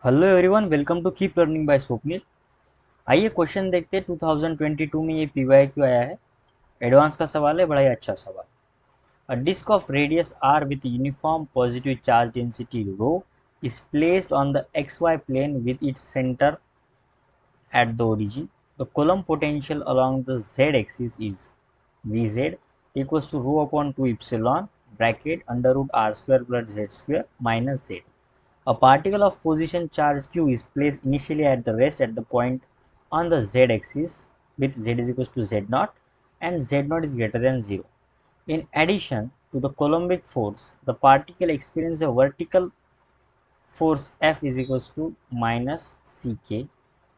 Hello everyone, welcome to keep learning by Swapnil. आइए question देखते हैं। 2022 में ये पीवाईक्यू आया है। एडवांस का सवाल है, बड़ा ही अच्छा सवाल। A disc of radius r with uniform positive charge density rho is placed on the xy plane with its center at the origin. The Coulomb potential along the z-axis is Vz equals to rho upon 2 epsilon bracket under root r square plus z square minus z. A particle of position charge q is placed initially at the rest at the point on the z-axis with z is equals to z0 and z0 is greater than 0. In addition to the Coulombic force, the particle experiences a vertical force F is equals to minus Ck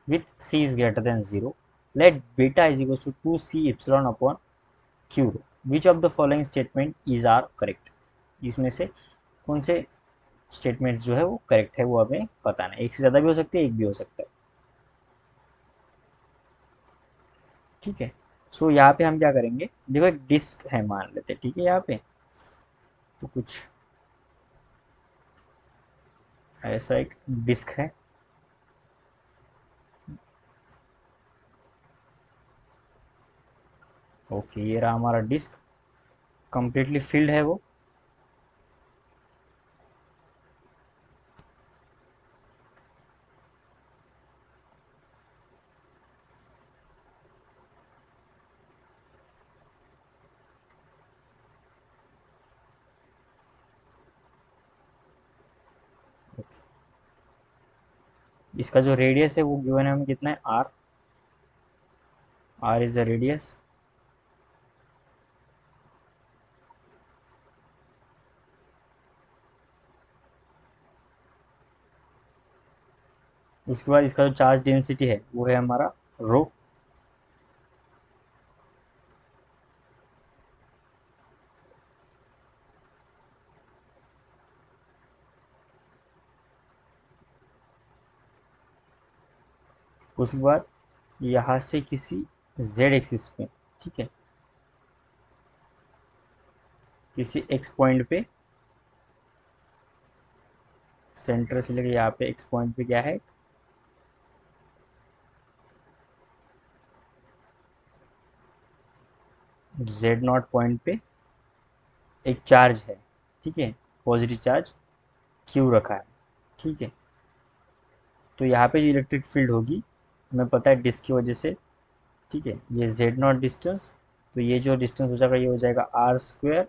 with C is greater than 0. Let beta is equals to 2C epsilon upon Q rho. Which of the following statement is are correct? इसमें से कौन से statement जो है वो correct है, वो हमें बताना है। एक से ज़्यादा भी हो सकती है, एक भी हो सकता है। ठीक है। सो यहाँ पे हम क्या करेंगे, देखो एक डिस्क है मान लेते हैं, ठीक है। यहाँ पे तो कुछ ऐसा एक डिस्क है। ओके, ये रहा हमारा डिस्क, कंप्लीटली फिल्ड है वो। इसका जो रेडियस है वो गिवन है हमें, कितना है, R. R is the radius. उसके बाद इसका जो चार्ज डेंसिटी है वो है हमारा रो। उसके बाद यहाँ से किसी जेड एक्सिस पे, ठीक है, किसी एक्स पॉइंट पे, सेंटर से लेके यहाँ पे एक्स पॉइंट पे क्या है, जेड नॉट पॉइंट पे एक चार्ज है, ठीक है, पॉजिटिव चार्ज क्यू रखा है, ठीक है। तो यहाँ पे जो इलेक्ट्रिक फील्ड होगी हमें पता है डिस्क की वजह से, ठीक है, ये जेड नॉट डिस्टेंस, तो ये जो डिस्टेंस हो जाएगा ये हो जाएगा R square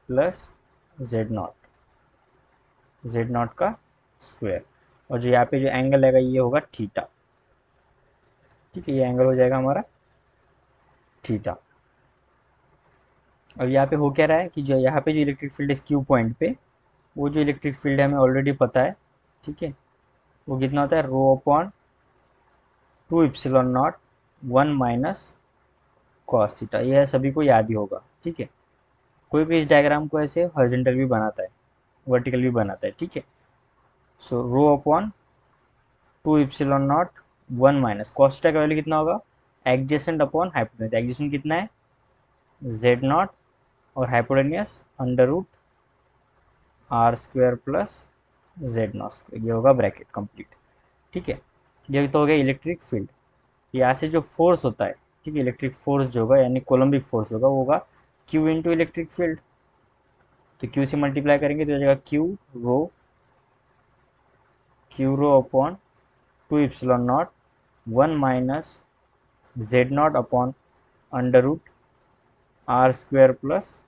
plus Z naught का स्क्वेयर। और जो यहाँ पे जो एंगल लगेगा ये होगा थीटा, ठीक है, ये एंगल हो जाएगा हमारा थीटा। अब यहाँ पे हो क्या रहा है कि जो यहाँ पे जो इलेक्ट्रिक फील्ड है क्यू पॉइंट पे, वो जो इलेक्ट्रिक फील्ड है हमें ऑलरेडी पता है, ठीक है। वो कितना होता है, रो upon 2 epsilon naught 1 minus cos theta. यह सभी को याद ही होगा, ठीक है। कोई भी इस डायग्राम को ऐसे हॉरिजॉन्टल भी बनाता है, वर्टिकल भी बनाता है, ठीक है। So rho upon 2 epsilon naught 1 minus cos theta का वैल्यू कितना होगा, एडजेसेंट अपॉन हाइपोटेन्यूस। एडजेसेंट कितना है, जेड नॉट, और hypotenuse under root R square plus Z naught square, ये होगा ब्रैकेट कंप्लीट, ठीक है। ये तो हो गया इलेक्ट्रिक फील्ड। यहाँ से जो फोर्स होता है, ठीक है, इलेक्ट्रिक फोर्स जो होगा यानी कोलम्बिक फोर्स होगा, वो होगा क्यू इंटू इलेक्ट्रिक फील्ड। तो क्यू से मल्टीप्लाई करेंगे तो हो जाएगा Q rho upon 2 epsilon naught 1 minus Z naught upon under root R square plus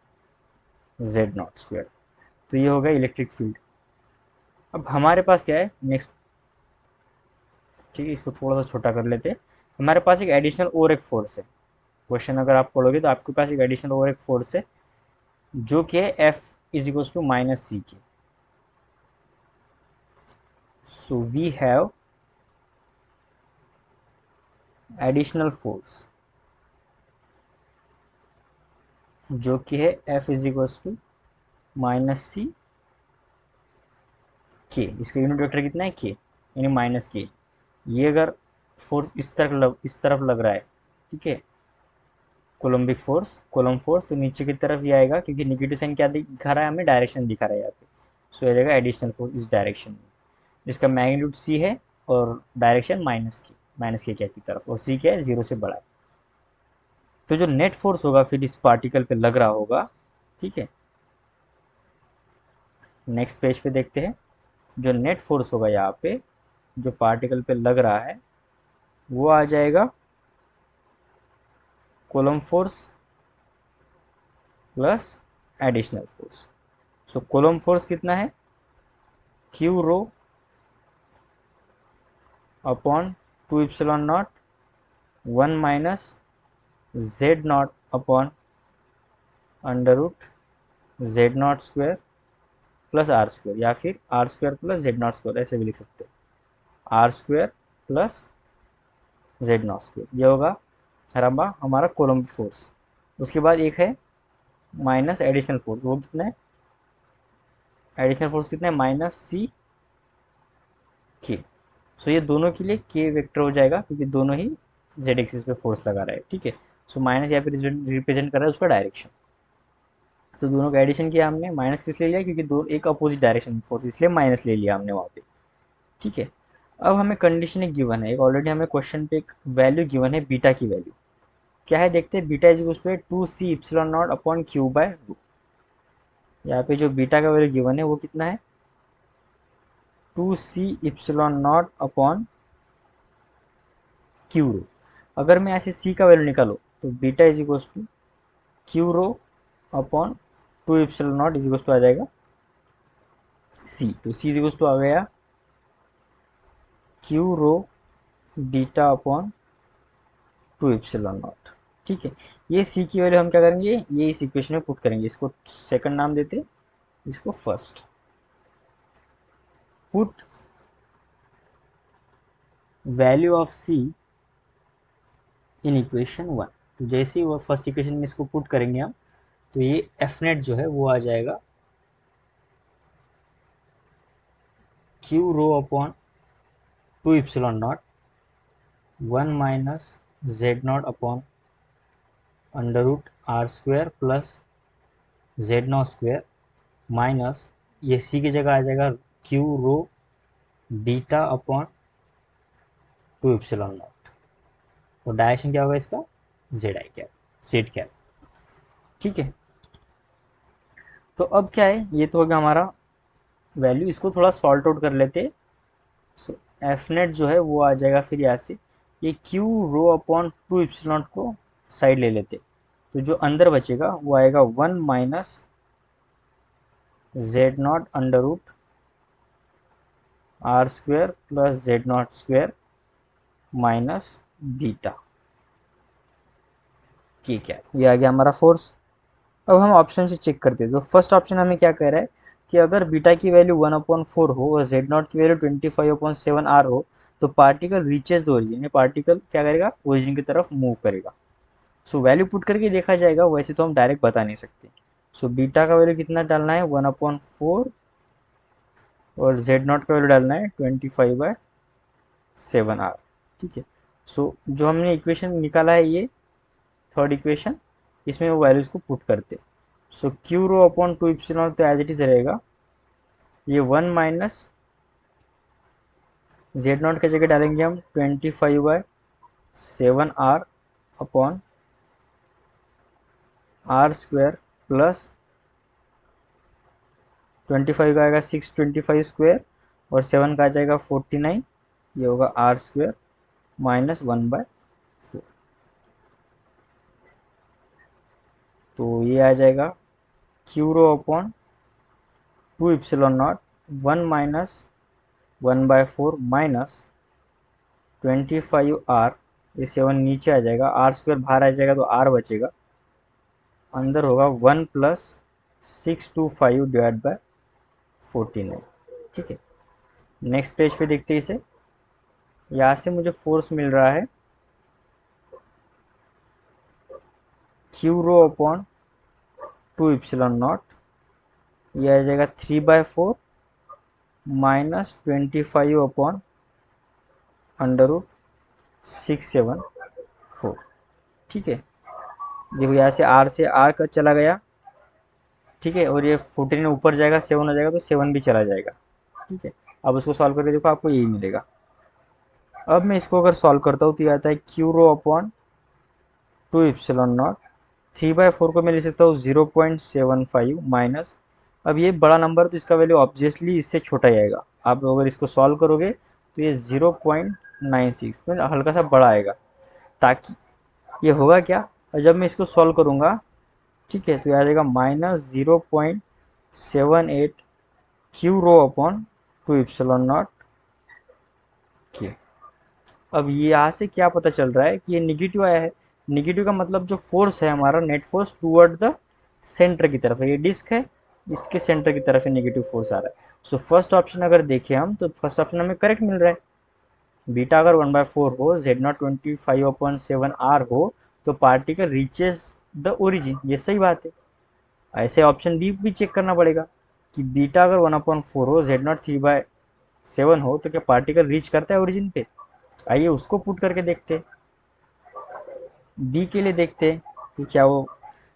Z naught square. तो ये होगा इलेक्ट्रिक फील्ड। अब हमारे पास क्या है नेक्स्ट, ठीक है, इसको थोड़ा सा छोटा कर लेते हैं। हमारे पास एक एडिशनल और एक फोर्स है। क्वेश्चन अगर आप पढ़ोगे तो आपके पास एक एडिशनल और एक फोर्स है जो कि है F is equals to minus C K. So we have additional force जो कि है F is equals to minus C K. इसका यूनिट वेक्टर कितना है, के, यानी माइनस के। ये अगर फोर्स इस तरफ लग रहा है, ठीक है, कोलम्बिक फोर्स, कोलम फोर्स, तो नीचे की तरफ ये आएगा क्योंकि निगेटिव साइन क्या दिखा रहा है, हमें डायरेक्शन दिखा रहा है यहाँ पे। सो ये रहेगा एडिशनल फोर्स इस डायरेक्शन में। जिसका मैग्नीट्यूड c है और डायरेक्शन माइनस के क्या की तरफ, और c क्या है, 0 से बड़ा है। तो जो नेट फोर्स होगा फिर इस पार्टिकल पे लग रहा होगा, ठीक है, नेक्स्ट पेज पे देखते हैं। जो नेट फोर्स होगा यहाँ पे जो पार्टिकल पे लग रहा है वो आ जाएगा Coulomb force plus additional force. So Coulomb force कितना है, Q rho upon 2 epsilon naught 1 minus Z naught upon under root Z naught square plus R square, या फिर R square plus Z naught square, ऐसे भी लिख सकते हैं, R square plus Z naught square. ये होगा हमारा कूलम्ब फोर्स। उसके बाद एक है माइनस एडिशनल फोर्स, वो कितना है, एडिशनल फोर्स कितना है, माइनस सी के। सो ये दोनों के लिए के वेक्टर हो जाएगा क्योंकि दोनों ही जेड एक्सिस पे फोर्स लगा रहा है, ठीक है। सो माइनस यहाँ पे रिप्रेजेंट कर रहा है उसका डायरेक्शन। तो दोनों का एडिशन किया हमने, माइनस किस लिए लिया, क्योंकि दो एक अपोजिट डायरेक्शन फोर्स, इसलिए माइनस ले लिया हमने वहाँ पे, ठीक है। अब हमें कंडीशन एक गिवन है, एक ऑलरेडी हमें क्वेश्चन पे एक वैल्यू गिवन है, बीटा की वैल्यू क्या है देखते हैं। बीटा इज इक्वल टू है 2c epsilon naught upon Q by rho. यहाँ पे जो बीटा का वैल्यू गिवन है वो कितना है, 2c epsilon naught upon Q rho. अगर मैं ऐसे c का वैल्यू निकालो तो beta is equal to Q rho upon 2 epsilon naught is equal to आ जाएगा c। तो c इज इक्वल टू आ गया Q rho beta upon 2 epsilon naught, ठीक है। ये c की वैल्यू हम क्या करेंगे, ये इस इक्वेशन में पुट करेंगे, इसको सेकंड नाम देते, इसको first. Put value of c in equation 1। तो जैसे ही वो फर्स्ट इक्वेशन में इसको पुट करेंगे हम, तो ये एफ नेट जो है वो आ जाएगा Q rho upon 2 epsilon naught 1 minus Z naught upon under root R square plus Z naught square minus ये सी की जगह आ जाएगा Q rho beta upon 2 epsilon naught, और डायरेक्शन क्या होगा इसका, Z I cap, Z cap, ठीक है। तो अब क्या है, ये तो हो गया हमारा वैल्यू, इसको थोड़ा सॉल्ट आउट कर लेते। सो एफ नेट जो है वो आ जाएगा फिर यहाँ से, ये क्यू रो अपॉन 2 इप्सिलॉन को साइड ले लेते, तो जो अंदर बचेगा वो आएगा 1 minus Z naught under root R square plus Z naught square minus beta के क्या, ये आ गया हमारा फोर्स। अब हम ऑप्शन से चेक करते हैं, तो फर्स्ट ऑप्शन हमें क्या कह रहा है कि अगर बीटा की वैल्यू 1/4 हो और जेड नॉट की वैल्यू 25/7 आर हो तो पार्टिकल रीचेज द ओरिजिन, ये पार्टिकल क्या करेगा, ओरिजिन की तरफ मूव करेगा। सो वैल्यू पुट करके देखा जाएगा, वैसे तो हम डायरेक्ट बता नहीं सकते। सो बीटा का वैल्यू कितना डालना है, 1/4, और जेड नॉट का वैल्यू डालना है 25/7 आर, ठीक है। सो जो हमने इक्वेशन निकाला है ये थर्ड इक्वेशन, इसमें वो वैल्यूज को पुट करते। सो क्यू रो अपॉन 2 इप्सिलॉन तो एज इट इज रहेगा, ये 1 माइनस जेड नॉट की जगह डालेंगे हम 25/7 R upon R square plus 25 का आएगा 625 स्क्वायर और 7 का आ जाएगा 49, ये होगा आर स्क्वायर माइनस 1/4। तो ये आ जाएगा Q rho upon 2 epsilon naught 1 minus 1/4 minus 25 R, ये 7 नीचे आ जाएगा, आर स्क्वायर बाहर आ जाएगा तो आर बचेगा, अंदर होगा 1 प्लस 625 डिवाइड बाय 49, ठीक है। नेक्स्ट पेज पे देखते हैं इसे, यहाँ से मुझे फोर्स मिल रहा है Q rho upon 2 epsilon not, ये आ जाएगा 3/4 माइनस 25 अपॉन अंडर रूट 674, ठीक है। देखो यहाँ से आर का चला गया, ठीक है, और ये 14 ऊपर जाएगा 7 हो जाएगा तो 7 भी चला जाएगा, ठीक है। अब उसको सॉल्व करके देखो, आपको यही मिलेगा। अब मैं इसको अगर सॉल्व करता हूँ तो ये आता है क्यू रो अपॉन 2 ε0। 3/4 को मैं ले सकता हूँ 0.75 माइनस, अब ये बड़ा नंबर तो इसका वैल्यू ऑब्वियसली इससे छोटा ही आएगा। आप अगर इसको सॉल्व करोगे तो ये 0.96 में हल्का सा बड़ा आएगा, ताकि ये होगा क्या, और जब मैं इसको सॉल्व करूँगा, ठीक है, तो ये आ जाएगा -0.78 क्यू रो अपॉन 2 ε0 के। अब ये यहाँ से क्या पता चल रहा है कि ये निगेटिव आया है। निगेटिव का मतलब जो फोर्स है हमारा, net force toward the centre की तरफ है, ये डिस्क है, इसके सेंटर की तरफ है निगेटिव फोर्स आ रहा है। सो फर्स्ट ऑप्शन अगर देखें हम, तो फर्स्ट ऑप्शन हमें करेक्ट मिल रहा है। बीटा अगर 1/4 हो, Z0 25/7 R हो, तो पार्टिकल रीचेस द ओरिजिन, ये सही बात है। ऐसे ऑप्शन बी भी चेक करना पड़ेगा कि बीटा अगर 1/4 हो, Z0 3/7 हो, तो क्या पार्टिकल रीच करता है ओरिजिन पे। आइए उसको पुट करके देखते हैं। बी के लिए देखते हैं कि क्या वो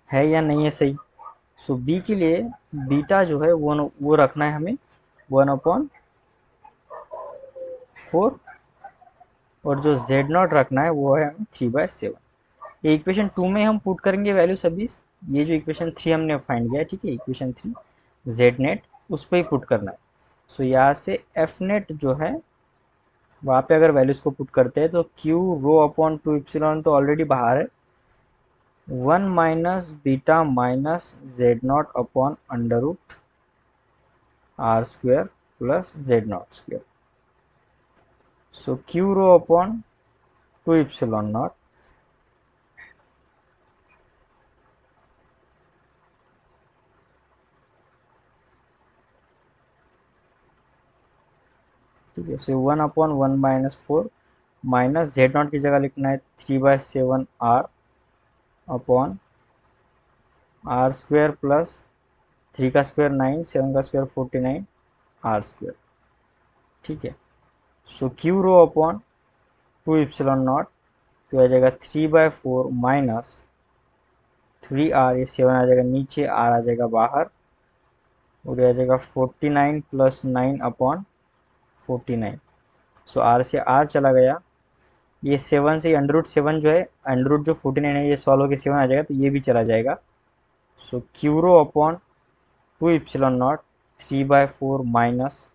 है या नहीं है सही। सो बी के लिए बीटा जो है वो रखना है हमें 1/4, और जो Z0 रखना है वो है हमें 3/7। ये इक्वेशन 2 में हम पुट करेंगे वैल्यू सभी। ये जो इक्वेशन 3 हमने फाइंड किया है, ठीक है, इक्वेशन 3 जेड नेट उस पर ही पुट करना है। सो यहाँ से एफ नेट जो है वहाँ पे अगर वैल्यूज को पुट करते हैं तो क्यू रो अपॉन 2 ε तो ऑलरेडी बाहर है, 1 minus beta minus Z0 upon √R² plus Z0²। सो क्यू रो अपॉन 2 ε0, ठीक है। सो 1/1 - 4 माइनस Z0 की जगह लिखना है 3/7 R अपॉन R² प्लस 3 का स्क्वायर 9, 7 का स्क्वायर 49 R², ठीक है। सो क्यू रो अपॉन 2 ε0 तो आ जाएगा 3/4 माइनस 3R, ये 7 आ जाएगा नीचे, R आ जाएगा बाहर, और ये आ जाएगा 49 प्लस 9 अपॉन 49। सो R से R चला गया, ये 7 से √7 जो है, √49 है, ये सॉल्व होकर 7 आ जाएगा, तो ये भी चला जाएगा। सो क्यूरो अपॉन 2 ε0 3/4 माइनस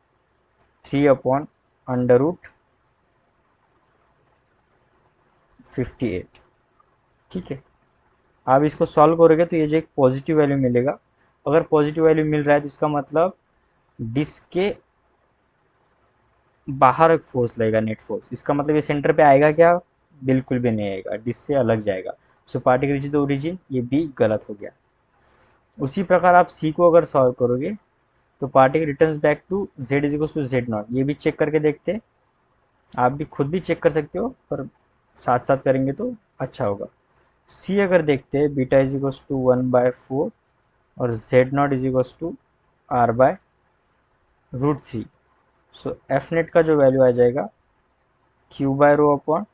3 अपॉन √58, ठीक है। आप इसको सॉल्व करोगे तो ये जो एक पॉजिटिव वैल्यू मिलेगा। अगर पॉजिटिव वैल्यू मिल रहा है तो इसका मतलब डिस्क के बाहर एक फोर्स लगेगा, नेट फोर्स। इसका मतलब ये सेंटर पे आएगा क्या, बिल्कुल भी नहीं आएगा, डिस्क से अलग जाएगा। So particle reach the origin, ये भी गलत हो गया। उसी प्रकार आप सी को अगर सॉल्व करोगे तो particle returns back to Z = Z0, ये भी चेक करके देखते हैं। आप भी खुद भी चेक कर सकते हो, पर साथ साथ करेंगे तो अच्छा होगा। सी अगर देखते हैं, बीटा = 1/4 और Z0 = R/√3। सो एफ नेट का जो वैल्यू आ जाएगा Q/रो अपॉन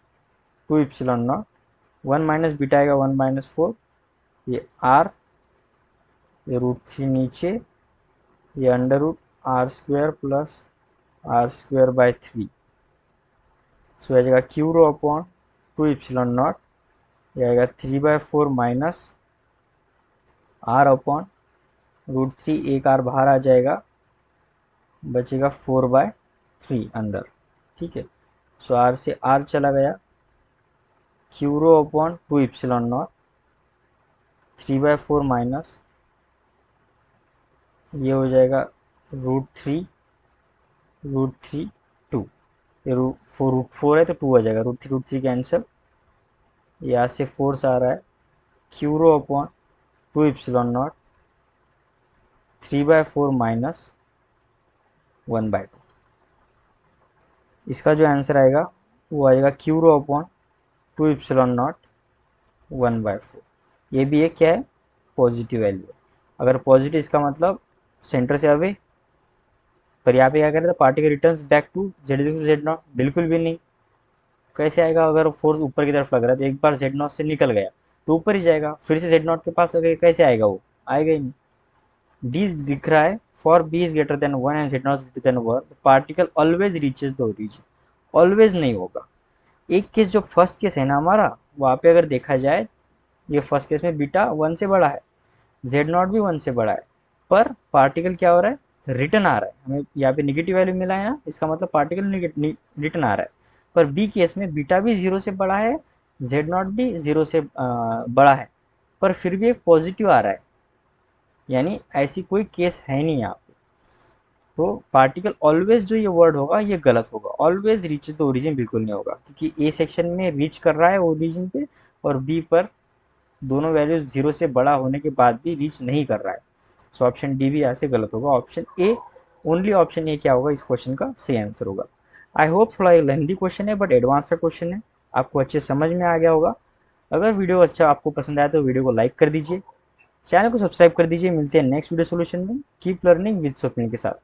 2 ε0, 1 माइनस बीटा आएगा 1/4, ये R, ये √3 नीचे, ये √R² प्लस R²/3। सो आ जाएगा क्यू रो अपॉन 2 ε0, ये आएगा 3/4 माइनस R अपॉन √3, एक R बाहर आ जाएगा, बचेगा 4/3 अंदर, ठीक है। सो R से R चला गया, क्यू रो अपॉन 2 ε0 3/4 माइनस, ये हो जाएगा √3 2, ये √4 है तो 2 आ जाएगा, √3 कैंसिल, यहाँ से फोर्स आ रहा है क्यू रो अपॉन 2 ε0 3/4 माइनस 1/2। इसका जो आंसर आएगा वो आएगा क्यू रो अपॉन 2 ε0 1/4। ये भी एक क्या है, पॉजिटिव वैल्यू है। अगर पॉजिटिव इसका मतलब सेंटर से अवे, पर यहाँ पे क्या करें, particle returns back to Z = Z0, बिल्कुल भी नहीं। कैसे आएगा, अगर फोर्स ऊपर की तरफ लग रहा है तो एक बार Z0 से निकल गया तो ऊपर ही जाएगा, फिर से Z0 के पास अगर कैसे आएगा, वो आएगा ही नहीं। डी दिख रहा है for B is greater than 1 and Z naught greater than 1 particle always reaches the origin. Always नहीं होगा। एक केस जो फर्स्ट केस है ना हमारा, वहाँ पे अगर देखा जाए, ये फर्स्ट केस में बीटा 1 से बड़ा है, जेड नॉट भी 1 से बड़ा है, पर पार्टिकल क्या हो रहा है, रिटर्न आ रहा है। हमें यहाँ पे निगेटिव वैल्यू मिला है ना, इसका मतलब पार्टिकल रिटर्न आ रहा है। पर बी केस में बीटा भी 0 से बड़ा है, जेड नॉट भी 0 से बड़ा है, पर फिर भी एक पॉजिटिव आ रहा है, यानी ऐसी कोई केस है नहीं यहाँ पे। तो पार्टिकल ऑलवेज जो ये वर्ड होगा ये गलत होगा। ऑलवेज रीच द ओरिजिन बिल्कुल नहीं होगा, क्योंकि ए सेक्शन में रीच कर रहा है ओरिजिन पे, और बी पर दोनों वैल्यूज 0 से बड़ा होने के बाद भी रीच नहीं कर रहा है। सो ऑप्शन डी भी यहाँ से गलत होगा। Option A, only option A क्या होगा इस क्वेश्चन का सही आंसर होगा। आई होप थोड़ा लेंथी क्वेश्चन है बट एडवांस का क्वेश्चन है, आपको अच्छे समझ में आ गया होगा। अगर वीडियो अच्छा आपको पसंद आया तो वीडियो को लाइक कर दीजिए, चैनल को सब्सक्राइब कर दीजिए। मिलते हैं नेक्स्ट वीडियो सोल्यूशन में। कीप लर्निंग विद स्वप्निल के साथ।